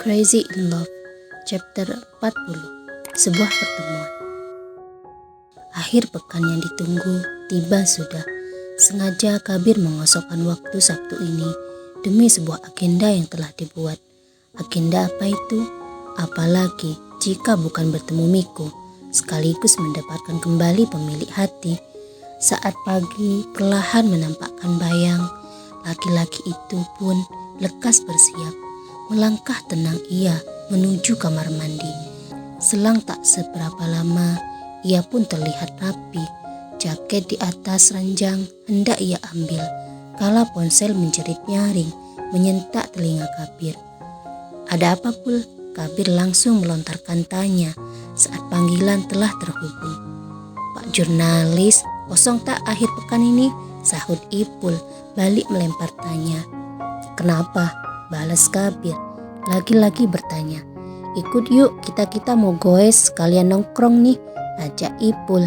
Crazy in Love, chapter 40, sebuah pertemuan. Akhir pekan yang ditunggu tiba sudah. Sengaja Kabir mengosokkan waktu Sabtu ini demi sebuah agenda yang telah dibuat. Agenda apa itu? Apalagi jika bukan bertemu Miko, sekaligus mendapatkan kembali pemilik hati. Saat pagi perlahan menampakkan bayang, laki-laki itu pun lekas bersiap. Melangkah tenang ia menuju kamar mandi. Selang tak seberapa lama, ia pun terlihat rapi. Jaket di atas ranjang hendak ia ambil, kala ponsel menjerit nyaring menyentak telinga Kabir. "Ada apa, Pul?" Kabir langsung melontarkan tanya saat panggilan telah terhubung. "Pak jurnalis, kosong tak akhir pekan ini?" sahut Ipul balik melempar tanya. "Kenapa?" balas Kabir lagi-lagi bertanya. "Ikut yuk, kita mau goes sekalian nongkrong nih," ajak Ipul.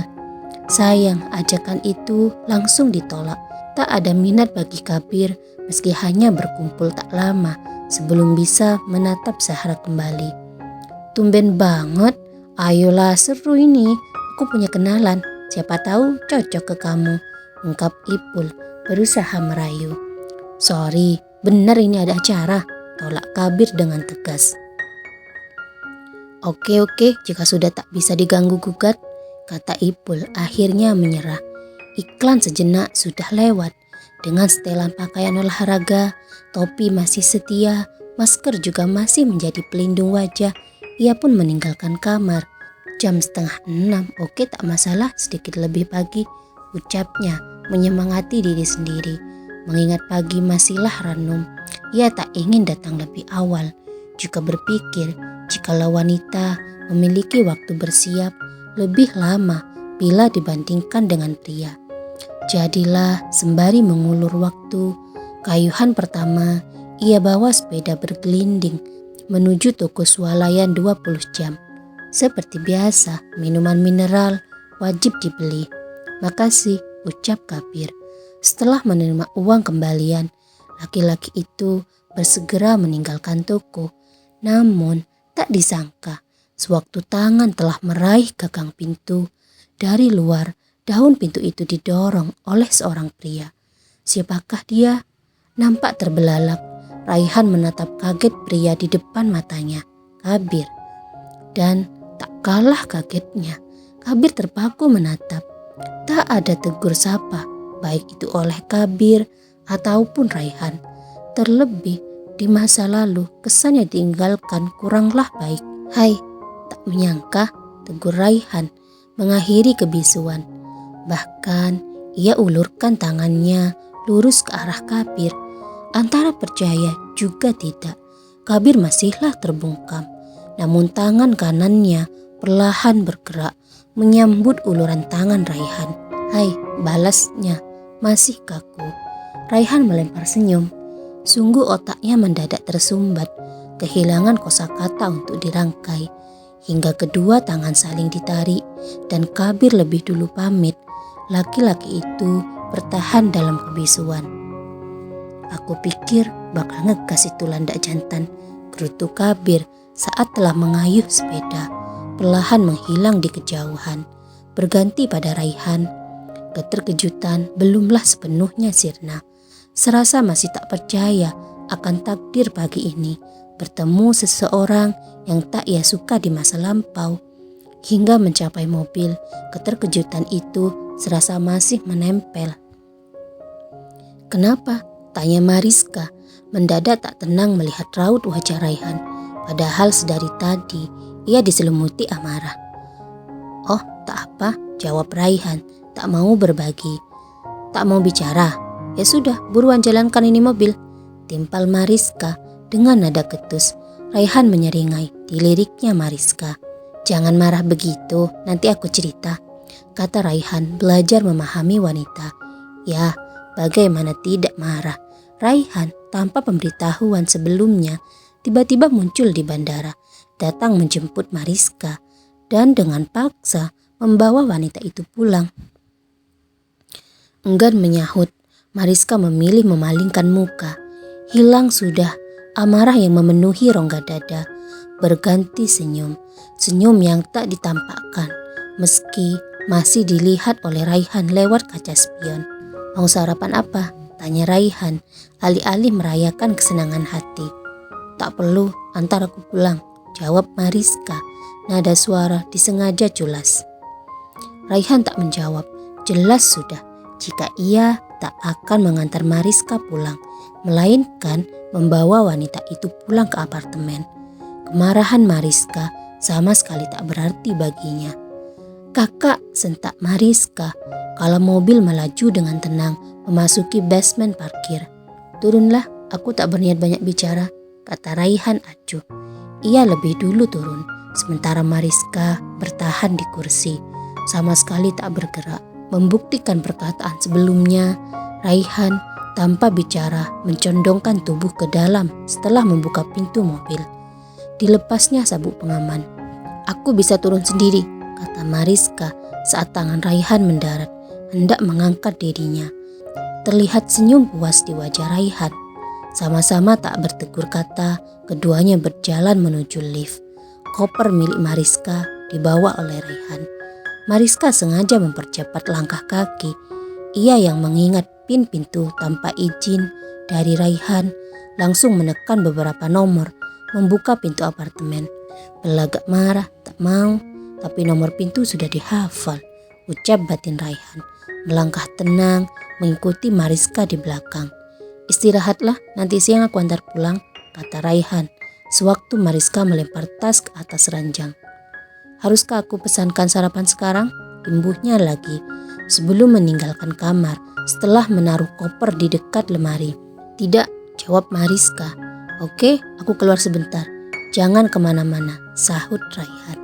Sayang, ajakan itu langsung ditolak. Tak ada minat bagi Kabir meski hanya berkumpul tak lama sebelum bisa menatap Zahra kembali. "Tumben banget, ayolah seru ini, aku punya kenalan, siapa tahu cocok ke kamu," ungkap Ipul berusaha merayu. "Sorry, benar ini ada acara," tolak Kabir dengan tegas. Oke, jika sudah tak bisa diganggu gugat," kata Ipul akhirnya menyerah. Iklan sejenak sudah lewat. Dengan setelan pakaian olahraga, topi masih setia, masker juga masih menjadi pelindung wajah, ia pun meninggalkan kamar. Jam 5:30, oke tak masalah, sedikit lebih pagi, ucapnya menyemangati diri sendiri. Mengingat pagi masihlah ranum, ia tak ingin datang lebih awal. Juga berpikir jikalau wanita memiliki waktu bersiap lebih lama bila dibandingkan dengan pria. Jadilah sembari mengulur waktu, kayuhan pertama ia bawa sepeda bergelinding menuju toko swalayan 20 jam. Seperti biasa, minuman mineral wajib dibeli. "Makasih," ucap Kabir. Setelah menerima uang kembalian, laki-laki itu bersegera meninggalkan toko. Namun tak disangka, sewaktu tangan telah meraih gagang pintu, dari luar daun pintu itu didorong oleh seorang pria. Siapakah dia? Nampak terbelalak. Raihan menatap kaget pria di depan matanya, Kabir. Dan tak kalah kagetnya, Kabir terpaku menatap. Tak ada tegur sapa, baik itu oleh Kabir ataupun Raihan. Terlebih di masa lalu kesannya ditinggalkan kuranglah baik. "Hai," tak menyangka tegur Raihan mengakhiri kebisuan. Bahkan ia ulurkan tangannya lurus ke arah Kabir. Antara percaya juga tidak, Kabir masihlah terbungkam. Namun tangan kanannya perlahan bergerak menyambut uluran tangan Raihan. "Hai," balasnya masih kaku. Raihan melempar senyum. Sungguh otaknya mendadak tersumbat, kehilangan kosakata untuk dirangkai. Hingga kedua tangan saling ditarik dan Kabir lebih dulu pamit. Laki-laki itu bertahan dalam kebisuan. "Aku pikir bakal ngegas itu landak jantan," gerutu Kabir saat telah mengayuh sepeda, perlahan menghilang di kejauhan, berganti pada Raihan. Keterkejutan belumlah sepenuhnya sirna. Serasa masih tak percaya akan takdir pagi ini, bertemu seseorang yang tak ia suka di masa lampau. Hingga mencapai mobil, keterkejutan itu serasa masih menempel. "Kenapa?" tanya Mariska, mendadak tak tenang melihat raut wajah Raihan. Padahal sedari tadi ia diselimuti amarah. "Oh, tak apa," jawab Raihan, tak mau berbagi. "Tak mau bicara? Ya sudah, buruan jalankan ini mobil," timpal Mariska dengan nada ketus. Raihan menyeringai, diliriknya Mariska. "Jangan marah begitu, nanti aku cerita," kata Raihan belajar memahami wanita. Ya, bagaimana tidak marah. Raihan tanpa pemberitahuan sebelumnya tiba-tiba muncul di bandara, datang menjemput Mariska dan dengan paksa membawa wanita itu pulang. Enggan menyahut, Mariska memilih memalingkan muka. Hilang sudah Amarah yang memenuhi rongga dada berganti senyum. Senyum yang tak ditampakkan meski masih dilihat oleh Raihan lewat kaca spion. "Mau sarapan apa?" tanya Raihan alih-alih merayakan kesenangan hati. "Tak perlu, antar aku pulang," jawab Mariska. Nada suara disengaja culas. Raihan tak menjawab. Jelas sudah jika ia tak akan mengantar Mariska pulang, melainkan membawa wanita itu pulang ke apartemen. Kemarahan Mariska sama sekali tak berarti baginya. "Kakak," sentak Mariska kalau mobil melaju dengan tenang memasuki basement parkir. "Turunlah, aku tak berniat banyak bicara," kata Raihan acuh. Ia lebih dulu turun, sementara Mariska bertahan di kursi, sama sekali tak bergerak. Membuktikan perkataan sebelumnya, Raihan tanpa bicara mencondongkan tubuh ke dalam setelah membuka pintu mobil. Dilepasnya sabuk pengaman. "Aku bisa turun sendiri," kata Mariska saat tangan Raihan mendarat, hendak mengangkat dirinya. Terlihat senyum puas di wajah Raihan. Sama-sama tak bertegur kata, keduanya berjalan menuju lift. Koper milik Mariska dibawa oleh Raihan. Mariska sengaja mempercepat langkah kaki. Ia yang mengingat pin pintu tanpa izin dari Raihan, langsung menekan beberapa nomor, membuka pintu apartemen. Belagak marah, tak mau, tapi nomor pintu sudah dihafal, ucap batin Raihan. Melangkah tenang, mengikuti Mariska di belakang. "Istirahatlah, nanti siang aku antar pulang," kata Raihan, sewaktu Mariska melempar tas ke atas ranjang. "Haruskah aku pesankan sarapan sekarang?" imbuhnya lagi, sebelum meninggalkan kamar setelah menaruh koper di dekat lemari. "Tidak," jawab Mariska. "Oke, aku keluar sebentar. Jangan kemana-mana," sahut Raihan.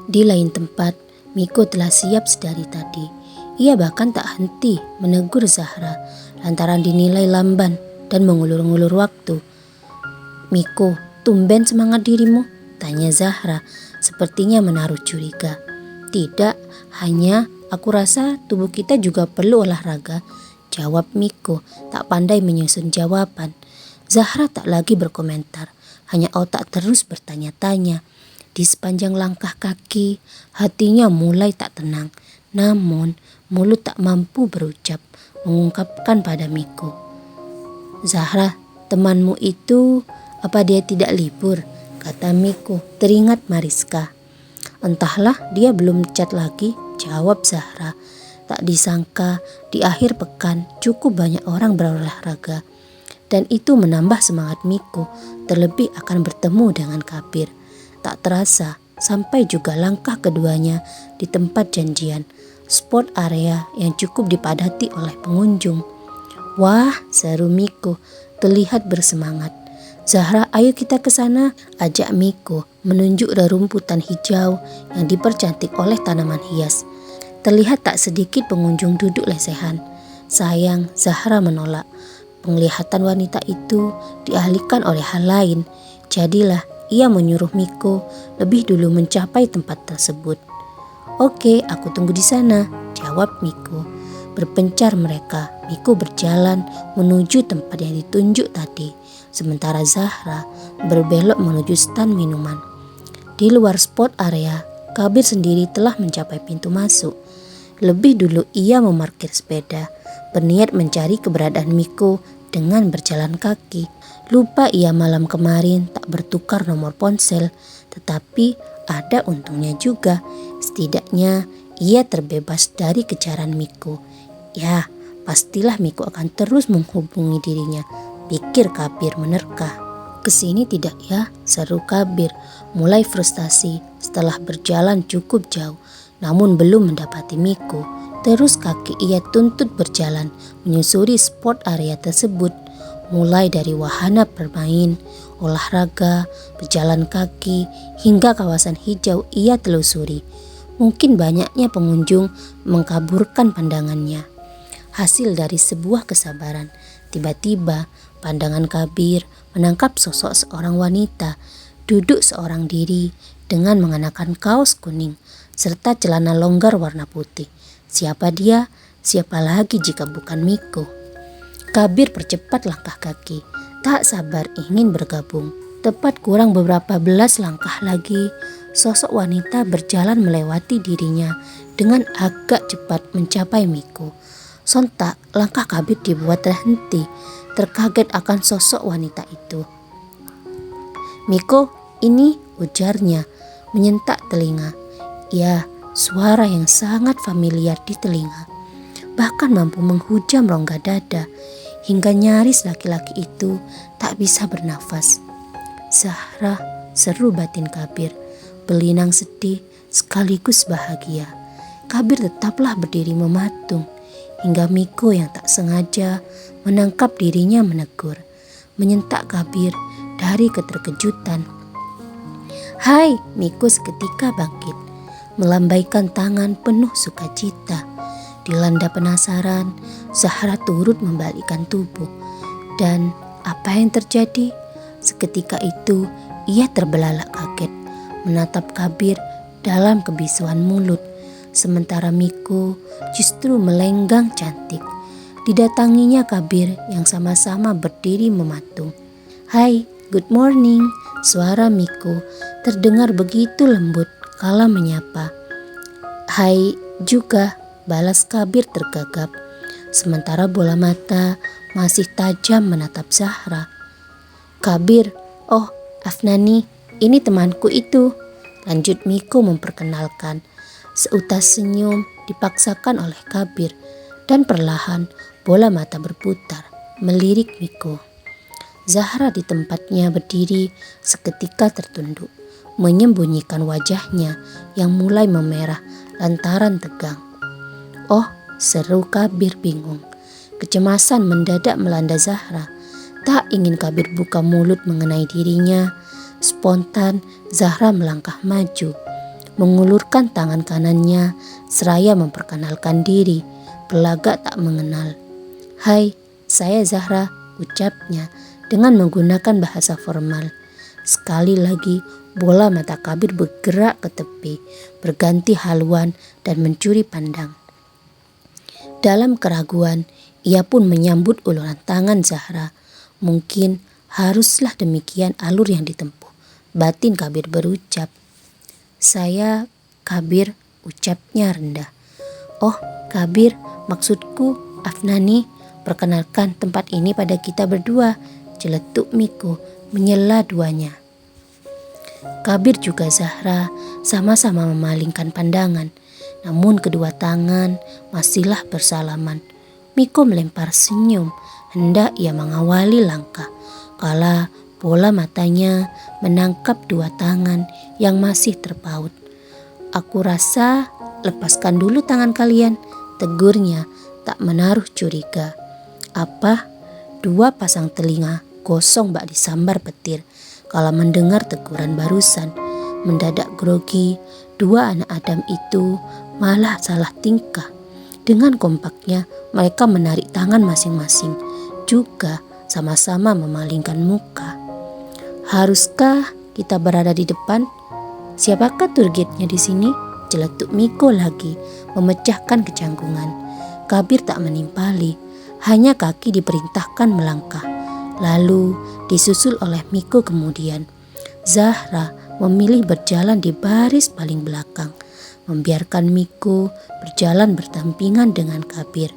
Di lain tempat, Miko telah siap sedari tadi. Ia bahkan tak henti menegur Zahra lantaran dinilai lamban dan mengulur-ngulur waktu. "Miko, tumben semangat dirimu?" tanya Zahra, sepertinya menaruh curiga. "Tidak, hanya aku rasa tubuh kita juga perlu olahraga," jawab Miko, tak pandai menyusun jawaban. Zahra tak lagi berkomentar, hanya otak terus bertanya-tanya. Di sepanjang langkah kaki, hatinya mulai tak tenang. Namun, mulut tak mampu berucap, mengungkapkan pada Miko. "Zahra, temanmu itu, apa dia tidak libur?" kata Miko, teringat Mariska. "Entahlah, dia belum chat lagi," jawab Zahra. Tak disangka di akhir pekan cukup banyak orang berolahraga, dan itu menambah semangat Miko, terlebih akan bertemu dengan Kabir. Tak terasa sampai juga langkah keduanya di tempat janjian, sport area yang cukup dipadati oleh pengunjung. "Wah," seru Miko, terlihat bersemangat. "Zahra, ayo kita ke sana," ajak Miko menunjuk rerumputan hijau yang dipercantik oleh tanaman hias. Terlihat tak sedikit pengunjung duduk lesehan. Sayang, Zahra menolak. Penglihatan wanita itu dialihkan oleh hal lain. Jadilah ia menyuruh Miko lebih dulu mencapai tempat tersebut. "Oke, aku tunggu di sana," jawab Miko. Berpencar mereka, Miko berjalan menuju tempat yang ditunjuk tadi, sementara Zahra berbelok menuju stand minuman. Di luar sport area, Kabir sendiri telah mencapai pintu masuk. Lebih dulu ia memarkir sepeda, berniat mencari keberadaan Miko dengan berjalan kaki. Lupa ia malam kemarin tak bertukar nomor ponsel, tetapi ada untungnya juga. Setidaknya ia terbebas dari kejaran Miko. Ya, pastilah Miko akan terus menghubungi dirinya, pikir Kabir menerka. "Kesini tidak ya?" seru Kabir, mulai frustasi setelah berjalan cukup jauh, namun belum mendapati Miko. Terus kaki ia tuntut berjalan menyusuri sport area tersebut. Mulai dari wahana bermain, olahraga, berjalan kaki, hingga kawasan hijau ia telusuri. Mungkin banyaknya pengunjung mengkaburkan pandangannya. Hasil dari sebuah kesabaran, tiba-tiba pandangan Kabir menangkap sosok seorang wanita duduk seorang diri dengan mengenakan kaos kuning serta celana longgar warna putih. Siapa dia? Siapa lagi jika bukan Miko? Kabir percepat langkah kaki. tak sabar ingin bergabung. Tepat kurang beberapa belas langkah lagi, sosok wanita berjalan melewati dirinya dengan agak cepat mencapai Miko. Sontak langkah Kabir dibuat terhenti, terkaget akan sosok wanita itu. "Miko, ini," ujarnya, menyentak telinga. Ya, suara yang sangat familiar di telinga. Bahkan mampu menghujam rongga dada, hingga nyaris laki-laki itu tak bisa bernafas. "Zahra," seru batin Kabir, belinang sedih sekaligus bahagia. Kabir tetaplah berdiri mematung, hingga Miko yang tak sengaja menangkap dirinya menegur, menyentak Kabir dari keterkejutan. "Hai!" Miko seketika bangkit, melambaikan tangan penuh sukacita. Dilanda penasaran, Zahra turut membalikkan tubuh. Dan apa yang terjadi? Seketika itu ia terbelalak kaget, menatap Kabir dalam kebisuan mulut. Sementara Miko justru melenggang cantik. Didatanginya Kabir yang sama-sama berdiri mematung. "Hai, good morning." Suara Miko terdengar begitu lembut kala menyapa. "Hai juga," balas Kabir tergagap. Sementara bola mata masih tajam menatap Zahra. "Kabir, oh Afnani, ini temanku itu," lanjut Miko memperkenalkan. Seutas senyum dipaksakan oleh Kabir, dan perlahan bola mata berputar melirik Miko. Zahra di tempatnya berdiri seketika tertunduk, menyembunyikan wajahnya yang mulai memerah lantaran tegang. "Oh," seru Kabir bingung. Kecemasan mendadak melanda Zahra. Tak ingin Kabir buka mulut mengenai dirinya. Spontan Zahra melangkah maju, mengulurkan tangan kanannya seraya memperkenalkan diri, berlagak tak mengenal. "Hai, saya Zahra," ucapnya dengan menggunakan bahasa formal. Sekali lagi bola mata Kabir bergerak ke tepi, berganti haluan dan mencuri pandang. Dalam keraguan, ia pun menyambut uluran tangan Zahra. Mungkin haruslah demikian alur yang ditempuh, batin Kabir berucap. "Saya Kabir," ucapnya rendah. "Oh Kabir, maksudku Afnani, perkenalkan tempat ini pada kita berdua," celetuk Miko menyela duanya. Kabir juga Zahra sama-sama memalingkan pandangan, namun kedua tangan masihlah bersalaman. Miko melempar senyum, hendak ia mengawali langkah, kala bola matanya menangkap dua tangan yang masih terpaut. "Aku rasa lepaskan dulu tangan kalian," tegurnya tak menaruh curiga. Apa? Dua pasang telinga gosong bak disambar petir kala mendengar teguran barusan. Mendadak grogi, dua anak Adam itu malah salah tingkah. Dengan kompaknya mereka menarik tangan masing-masing, juga sama-sama memalingkan muka. "Haruskah kita berada di depan? Siapakah targetnya di sini?" celetuk Miko lagi, memecahkan kecanggungan. Kabir tak menimpali, hanya kaki diperintahkan melangkah, lalu disusul oleh Miko kemudian. Zahra memilih berjalan di baris paling belakang, membiarkan Miko berjalan berdampingan dengan Kabir.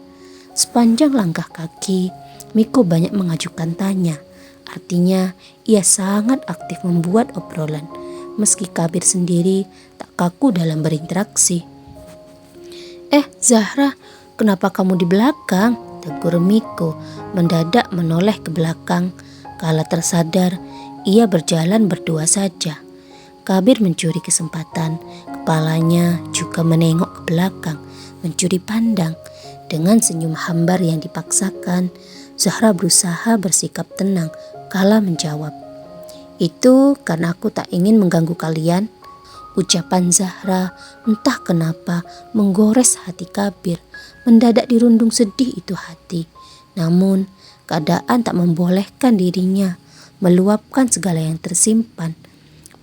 Sepanjang langkah kaki, Miko banyak mengajukan tanya. Artinya ia sangat aktif membuat obrolan, meski Kabir sendiri tak kaku dalam berinteraksi. Zahra, kenapa kamu di belakang?" tegur Miko mendadak menoleh ke belakang. Kala tersadar ia berjalan berdua saja. Kabir mencuri kesempatan, kepalanya juga menengok ke belakang, mencuri pandang. Dengan senyum hambar yang dipaksakan, Zahra berusaha bersikap tenang kala menjawab. "Itu karena aku tak ingin mengganggu kalian." Ucapan Zahra entah kenapa menggores hati Kabir. Mendadak dirundung sedih itu hati. Namun keadaan tak membolehkan dirinya meluapkan segala yang tersimpan.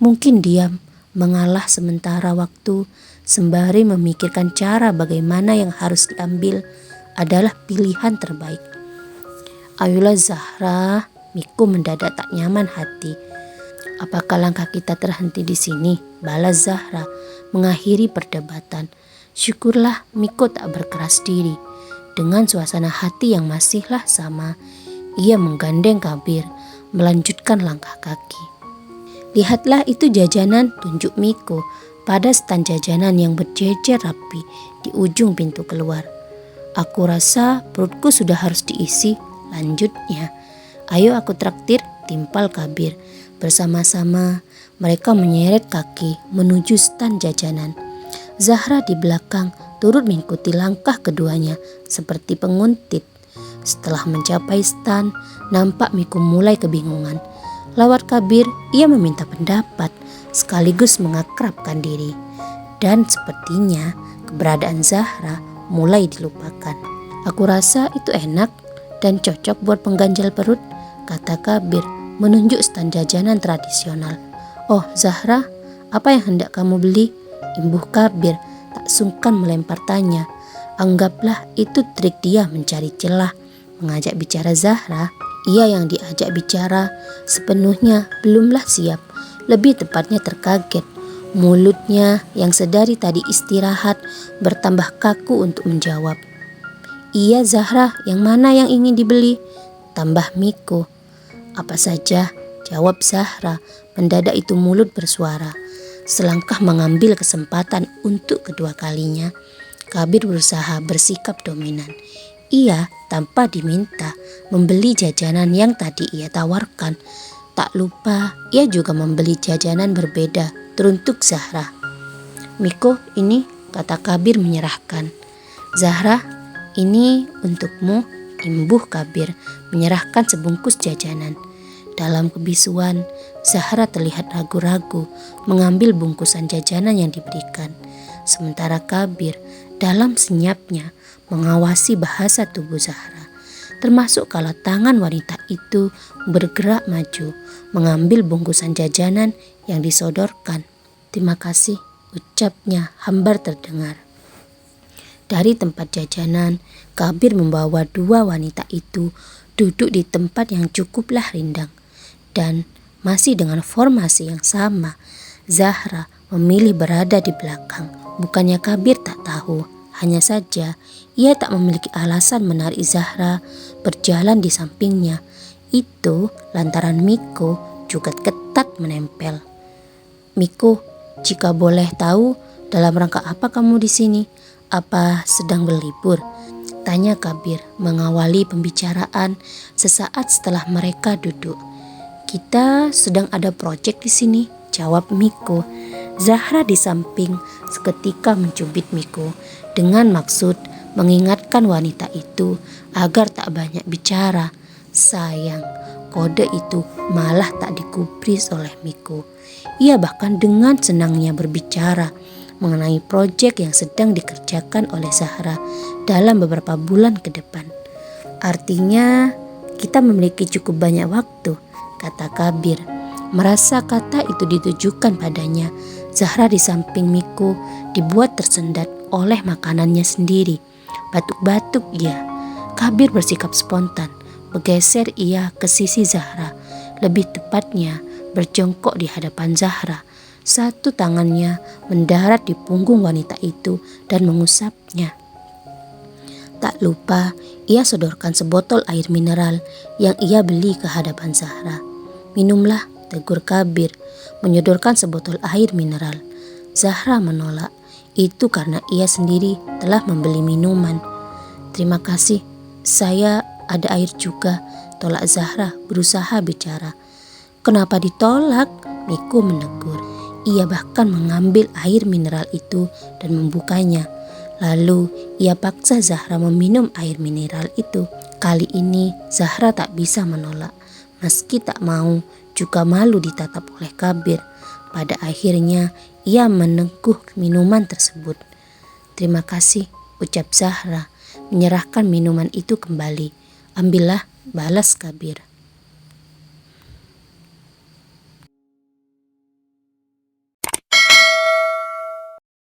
Mungkin diam, mengalah sementara waktu, sembari memikirkan cara bagaimana yang harus diambil adalah pilihan terbaik. "Ayolah Zahra," Miko mendadak tak nyaman hati. Apakah langkah kita terhenti di sini? Balas Zahra mengakhiri perdebatan. Syukurlah Miko tak berkeras diri. Dengan suasana hati yang masihlah sama, ia menggandeng Kabir, melanjutkan langkah kaki. Lihatlah itu jajanan, tunjuk Miko pada stan jajanan yang berjejer rapi di ujung pintu keluar. Aku rasa perutku sudah harus diisi, lanjutnya. Ayo aku traktir, timpal Kabir. Bersama-sama mereka menyeret kaki menuju stan jajanan. Zahra di belakang turut mengikuti langkah keduanya seperti penguntit. Setelah mencapai stan, nampak Miko mulai kebingungan. Lewat Kabir, ia meminta pendapat sekaligus mengakrabkan diri. Dan sepertinya keberadaan Zahra mulai dilupakan. Aku rasa itu enak dan cocok buat pengganjal perut, kata Kabir menunjuk stan jajanan tradisional. Oh Zahra, apa yang hendak kamu beli? Imbuh Kabir tak sungkan melempar tanya. Anggaplah itu trik dia mencari celah mengajak bicara Zahra. Ia yang diajak bicara sepenuhnya belumlah siap, lebih tepatnya terkaget. Mulutnya yang sedari tadi istirahat bertambah kaku untuk menjawab. Iya Zahra, yang mana yang ingin dibeli? Tambah Miko. Apa saja, jawab Zahra. Mendadak itu mulut bersuara. Selangkah mengambil kesempatan untuk kedua kalinya, Kabir berusaha bersikap dominan. Ia tanpa diminta membeli jajanan yang tadi ia tawarkan. Tak lupa ia juga membeli jajanan berbeda teruntuk Zahra. Miko, ini, kata Kabir menyerahkan. Zahra, ini untukmu, imbuh Kabir menyerahkan sebungkus jajanan. Dalam kebisuan, Zahra terlihat ragu-ragu mengambil bungkusan jajanan yang diberikan. Sementara Kabir dalam senyapnya mengawasi bahasa tubuh Zahra, termasuk kala tangan wanita itu bergerak maju mengambil bungkusan jajanan yang disodorkan. Terima kasih, ucapnya hambar terdengar. Dari tempat jajanan, Kabir membawa dua wanita itu duduk di tempat yang cukuplah rindang. Dan masih dengan formasi yang sama, Zahra memilih berada di belakang. Bukannya Kabir tak tahu, hanya saja ia tak memiliki alasan menarik Zahra berjalan di sampingnya. Itu lantaran Miko juga ketat menempel. Miko, jika boleh tahu, dalam rangka apa kamu di sini? Apa sedang berlibur? Tanya Kabir mengawali pembicaraan sesaat setelah mereka duduk. Kita sedang ada proyek di sini, jawab Miko. Zahra di samping seketika mencubit Miko dengan maksud mengingatkan wanita itu agar tak banyak bicara. Sayang, kode itu malah tak digubris oleh Miko. Ia bahkan dengan senangnya berbicara mengenai proyek yang sedang dikerjakan oleh Zahra dalam beberapa bulan ke depan. Artinya kita memiliki cukup banyak waktu, kata Kabir. Merasa kata itu ditujukan padanya, Zahra di samping Miko dibuat tersendat oleh makanannya sendiri. Batuk-batuk ia. Kabir bersikap spontan. Bergeser ia ke sisi Zahra. Lebih tepatnya berjongkok di hadapan Zahra. Satu tangannya mendarat di punggung wanita itu dan mengusapnya. Tak lupa ia sodorkan sebotol air mineral yang ia beli ke hadapan Zahra. Minumlah, tegur Kabir, menyodorkan sebotol air mineral. Zahra menolak. Itu karena ia sendiri telah membeli minuman. Terima kasih, saya ada air juga, tolak Zahra berusaha bicara. Kenapa ditolak? Miko menegur. Ia bahkan mengambil air mineral itu dan membukanya. Lalu ia paksa Zahra meminum air mineral itu. Kali ini Zahra tak bisa menolak. Meski tak mau, juga malu ditatap oleh Kabir. Pada akhirnya ia menengkuh minuman tersebut. Terima kasih, ucap Zahra, menyerahkan minuman itu kembali. Ambillah, balas Kabir.